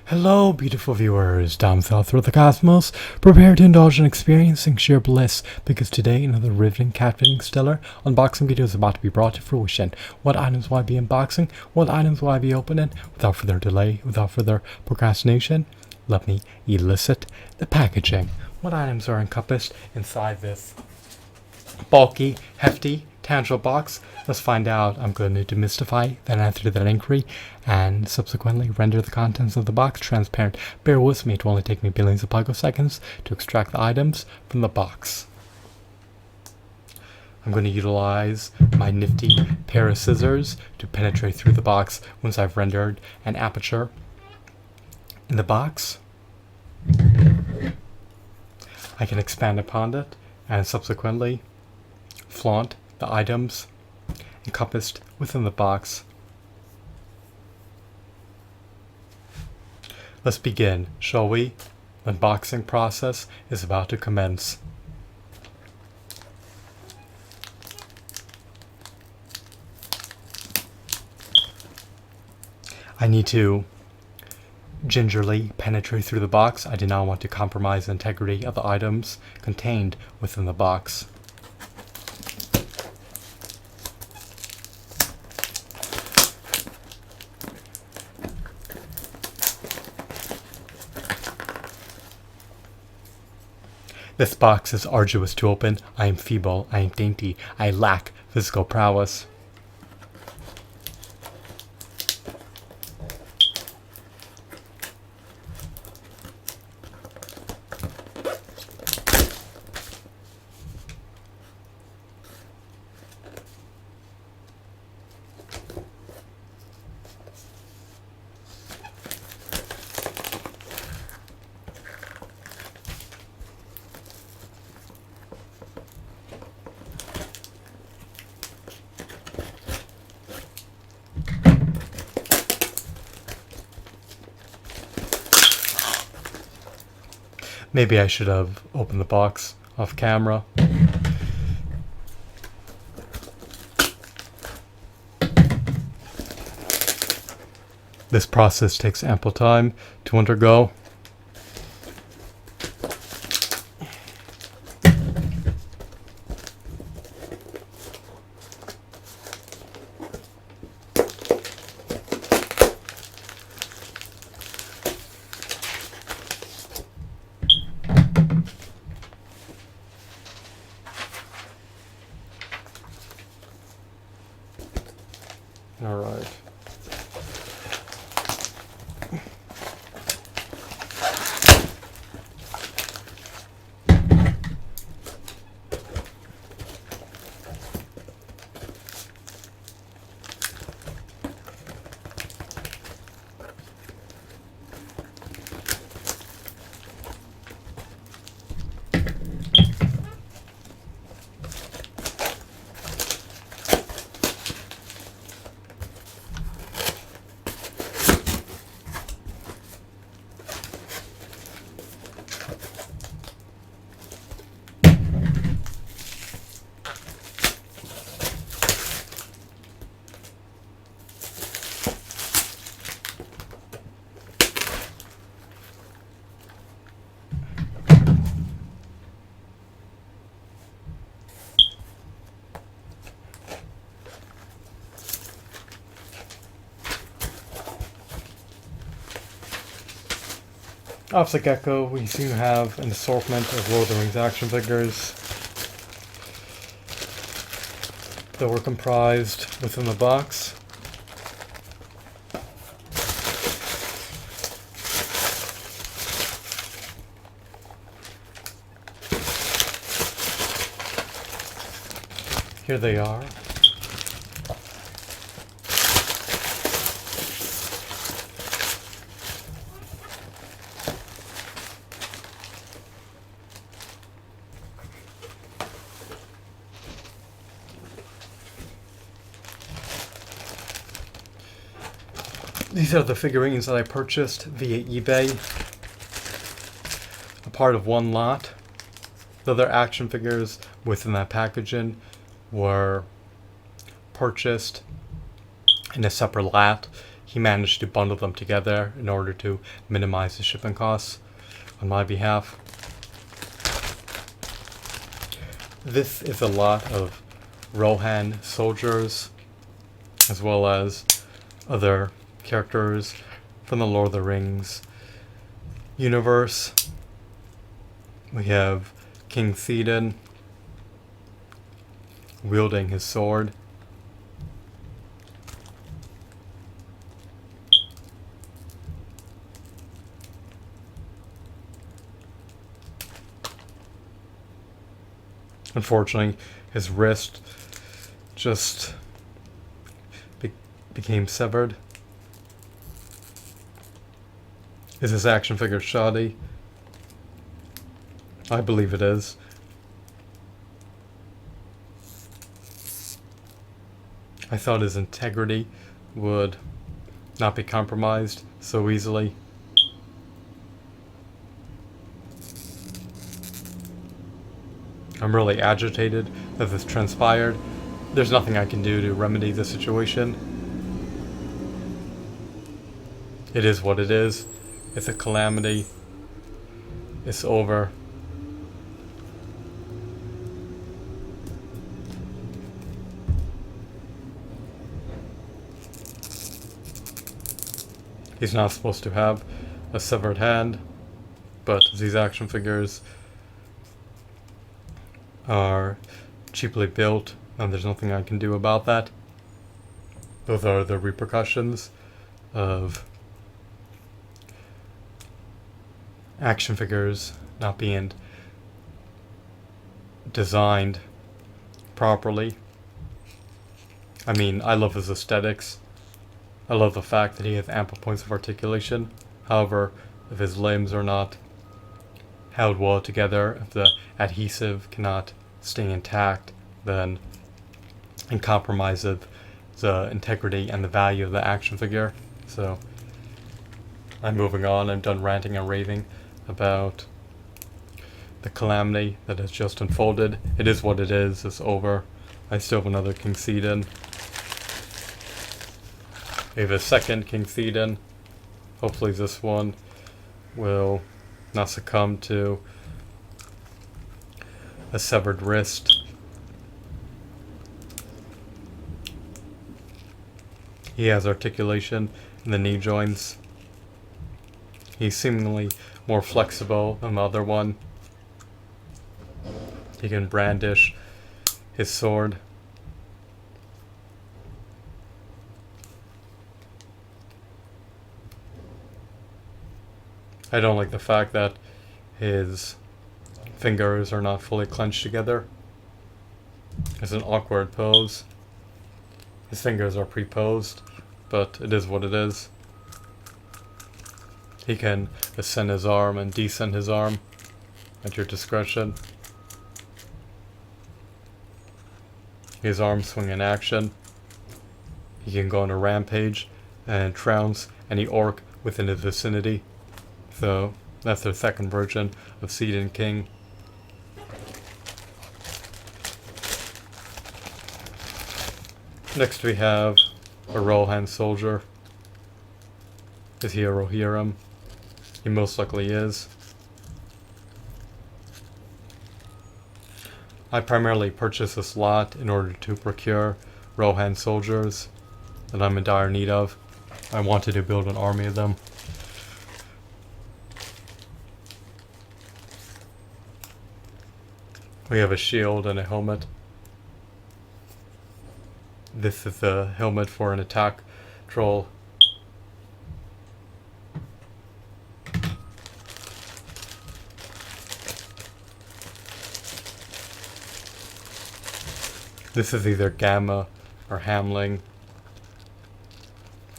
Hello, beautiful viewers, down south through the cosmos. Prepare to indulge in experiencing sheer bliss, because today another riveting, captivating, stellar unboxing video is about to be brought to fruition. What items will I be unboxing? What items will I be opening? Without further delay, without further procrastination, let me elicit the packaging. What items are encompassed inside this bulky, hefty, tangible box? Let's find out. I'm going to demystify that answer to that inquiry and subsequently render the contents of the box transparent. Bear with me, it will only take me billions of picoseconds to extract the items from the box. I'm going to utilize my nifty pair of scissors to penetrate through the box once I've rendered an aperture in the box. I can expand upon it and subsequently flaunt the items encompassed within the box. Let's begin, shall we? The unboxing process is about to commence. I need to gingerly penetrate through the box. I do not want to compromise the integrity of the items contained within the box. This box is arduous to open. I am feeble, I am dainty, I lack physical prowess. Maybe I should have opened the box off camera. This process takes ample time to undergo. All right. Off the get-go, we seem to have an assortment of Lord of the Rings action figures that were comprised within the box. Here they are. These are the figurines that I purchased via eBay, a part of one lot. The other action figures within that packaging were purchased in a separate lot. he managed to bundle them together in order to minimize the shipping costs on my behalf. This is a lot of Rohan soldiers, as well as other characters from the Lord of the Rings universe. We have King Theoden wielding his sword. Unfortunately, his wrist just became severed. Is this action figure shoddy? I believe it is. I thought his integrity would not be compromised so easily. I'm really agitated that this transpired. There's nothing I can do to remedy the situation. It is what it is. It's a calamity. It's over. He's not supposed to have a severed hand, but these action figures are cheaply built, and there's nothing I can do about that. Those are the repercussions of action figures not being designed properly. I mean, I love his aesthetics. I love the fact that he has ample points of articulation. However, if his limbs are not held well together, if the adhesive cannot stay intact, then it compromises the integrity and the value of the action figure. So I'm moving on. I'm done ranting and raving about the calamity that has just unfolded. It is what it is. It's over. I still have another King Theoden. We have a second King Theoden. Hopefully this one will not succumb to a severed wrist. He has articulation in the knee joints. He's seemingly more flexible than the other one. He can brandish his sword. I don't like the fact that his fingers are not fully clenched together. It's an awkward pose. His fingers are pre-posed, but it is what it is. He can ascend his arm and descend his arm at your discretion. His arm swing in action. He can go on a rampage and trounce any orc within his vicinity. So that's their second version of Theoden King. Next we have a Rohan soldier. Is he a Rohirrim? He most likely is. I primarily purchased this lot in order to procure Rohan soldiers that I'm in dire need of. I wanted to build an army of them. We have a shield and a helmet. This is the helmet for an attack troll. This is either Gamma or Hamling.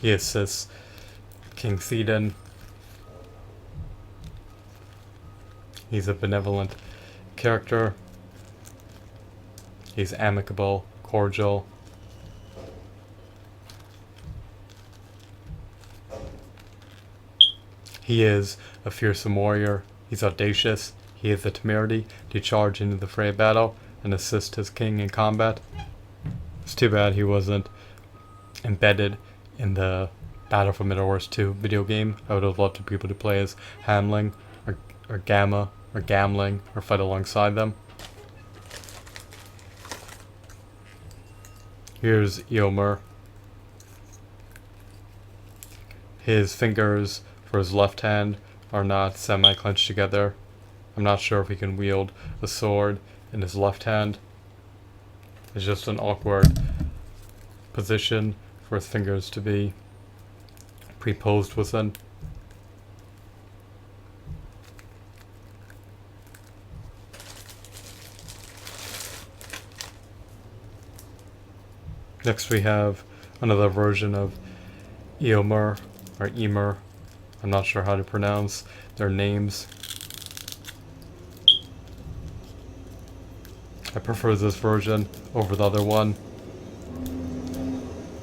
He assists King Theoden. He's a benevolent character. He's amicable, cordial. He is a fearsome warrior. He's audacious. He has the temerity to charge into the fray of battle and assist his king in combat. It's too bad he wasn't embedded in the Battle for Middle-earth 2 video game. I would have loved to be able to play as Hamling or Gamma or Gamling or fight alongside them. Here's Eomer. His fingers for his left hand are not semi-clenched together. I'm not sure if he can wield a sword in his left hand. It's just an awkward position for his fingers to be pre-posed within. Next we have another version of Eomer or Emer. I'm not sure how to pronounce their names. I prefer this version over the other one.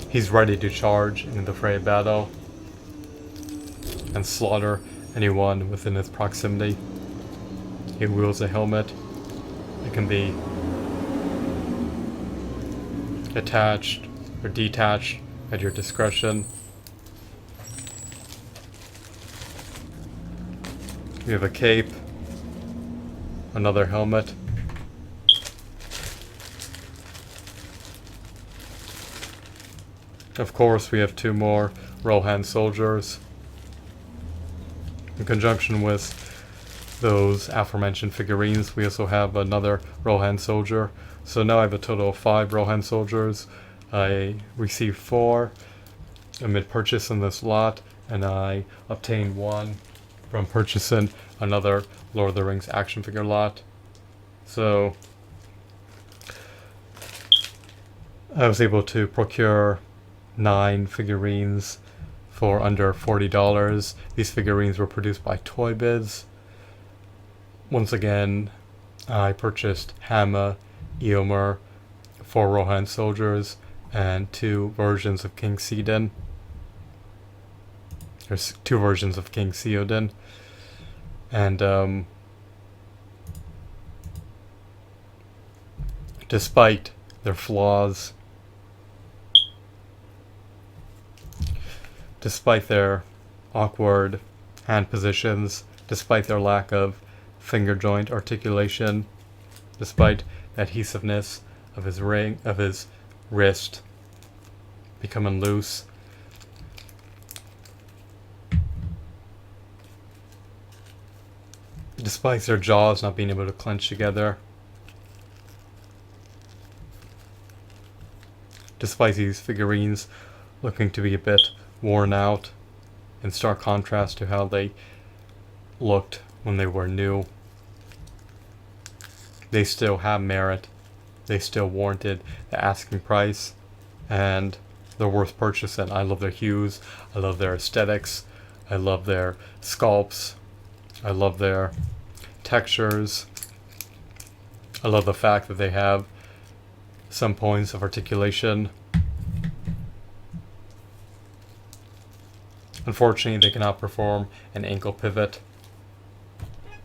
He's ready to charge into the fray battle and slaughter anyone within his proximity. He wields a helmet. It can be attached or detached at your discretion. We have a cape, another helmet, of course we have two more Rohan soldiers. In conjunction with those aforementioned figurines, we also have another Rohan soldier. So now I have a total of 5 Rohan soldiers. I received 4 amid purchase in this lot, and I obtained 1 from purchasing another Lord of the Rings action figure lot. So I was able to procure 9 figurines for under $40. These figurines were produced by Toy Biz. Once again, I purchased Hamma, Eomer, 4 Rohan soldiers, and 2 versions of King Theoden. There's 2 versions of King Theoden. And despite their flaws, despite their awkward hand positions, despite their lack of finger joint articulation, despite the adhesiveness of his wrist becoming loose, despite their jaws not being able to clench together, despite these figurines looking to be a bit worn out, in stark contrast to how they looked when they were new, they still have merit. They still warranted the asking price, and they're worth purchasing. I love their hues, I love their aesthetics, I love their sculpts, I love their textures. I love the fact that they have some points of articulation. Unfortunately, they cannot perform an ankle pivot.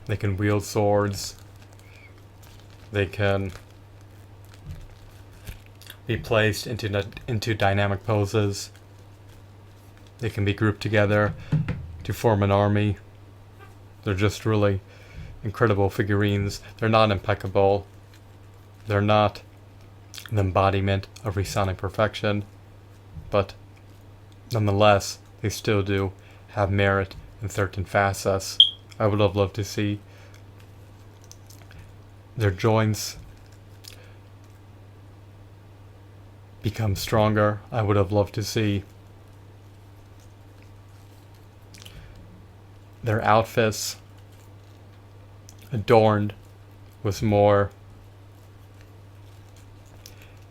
They can wield swords. They can be placed into dynamic poses. They can be grouped together to form an army. They're just really incredible figurines. They're not impeccable. They're not an embodiment of Masonic perfection, but nonetheless, they still do have merit in certain facets. I would have loved to see their joints become stronger. I would have loved to see their outfits adorned with more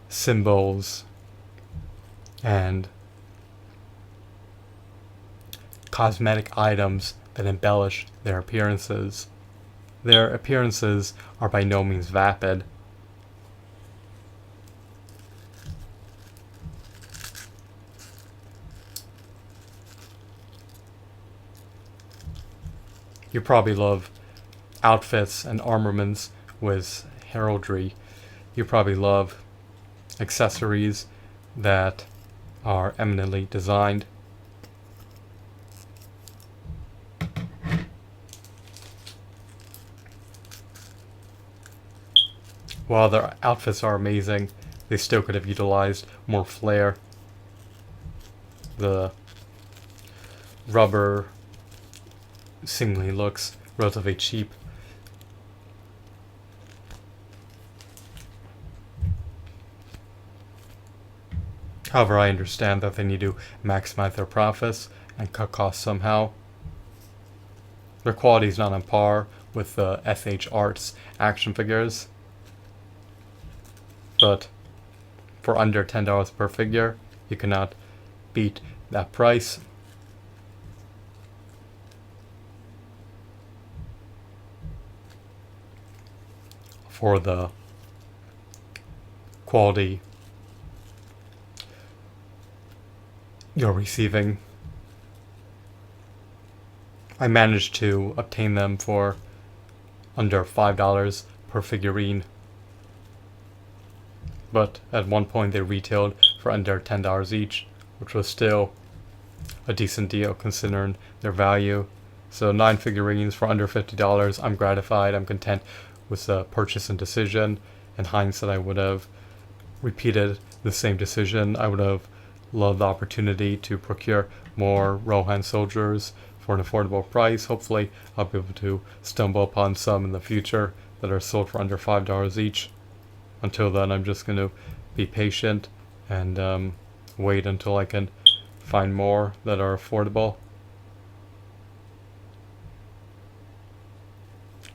symbols and cosmetic items that embellish their appearances. Their appearances are by no means vapid. You probably love outfits and armaments with heraldry. You probably love accessories that are eminently designed. while their outfits are amazing, they still could have utilized more flair. The rubber seemingly looks relatively cheap. However, I understand that they need to maximize their profits and cut costs somehow. Their quality is not on par with the SH Arts action figures, but for under $10 per figure, you cannot beat that price. For the quality you're receiving, I managed to obtain them for under $5 per figurine, but at one point they retailed for under $10 each, which was still a decent deal considering their value. So 9 figurines for under $50, I'm gratified, I'm content with the purchase and decision. In hindsight, I would have repeated the same decision. I would have loved the opportunity to procure more Rohan soldiers for an affordable price. Hopefully, I'll be able to stumble upon some in the future that are sold for under $5 each. Until then, I'm just going to be patient and wait until I can find more that are affordable.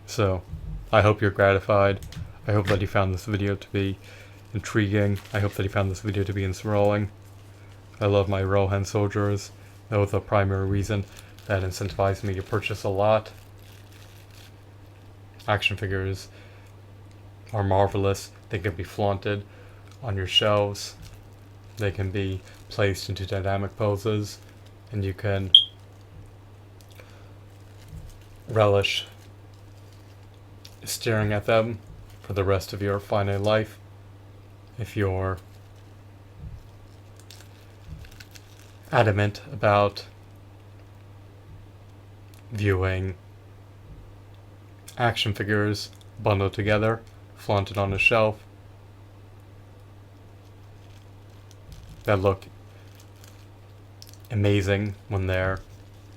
So, I hope you're gratified. I hope that you found this video to be intriguing. I hope that you found this video to be enthralling. I love my Rohan soldiers. That was the primary reason that incentivized me to purchase a lot. Action figures are marvelous. They can be flaunted on your shelves. They can be placed into dynamic poses, and you can relish staring at them for the rest of your finite life. If you're adamant about viewing action figures bundled together, flaunted on a shelf, that look amazing when they're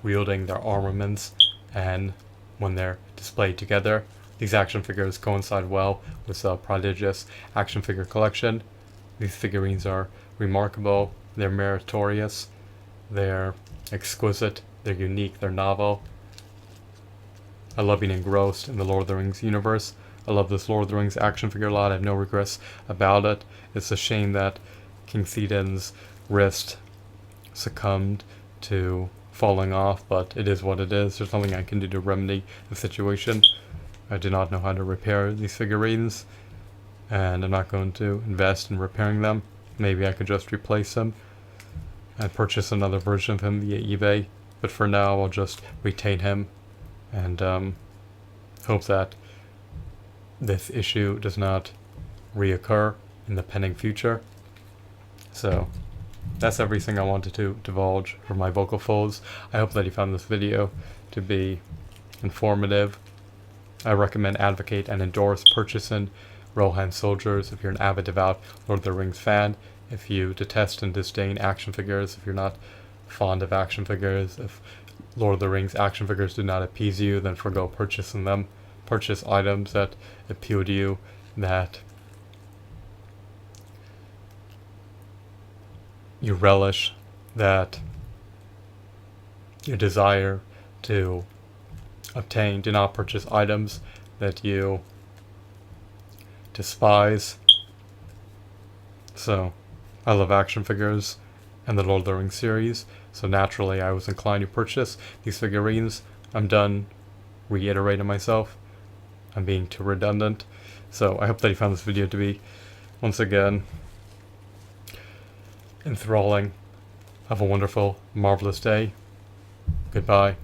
wielding their armaments and when they're displayed together. These action figures coincide well with the prodigious action figure collection. These figurines are remarkable, they're meritorious, they're exquisite, they're unique, they're novel. I love being engrossed in the Lord of the Rings universe. I love this Lord of the Rings action figure lot. I have no regrets about it. It's a shame that King Theoden's wrist succumbed to falling off, but it is what it is. There's nothing I can do to remedy the situation. I do not know how to repair these figurines, and I'm not going to invest in repairing them. Maybe I could just replace them and purchase another version of him via eBay, but for now I'll just retain him and hope that this issue does not reoccur in the pending future. So that's everything I wanted to divulge for my vocal folds. I hope that you found this video to be informative. I recommend, advocate, and endorse purchasing Rohan soldiers if you're an avid, devout Lord of the Rings fan. If you detest and disdain action figures, if you're not fond of action figures, if Lord of the Rings action figures do not appease you, then forgo purchasing them. Purchase items that appeal to you, that you relish, that you desire to obtain. Do not purchase items that you despise. So, I love action figures and the Lord of the Rings series, so naturally I was inclined to purchase these figurines. I'm done reiterating myself. I'm being too redundant. So I hope that you found this video to be, once again, enthralling. Have a wonderful, marvelous day. Goodbye.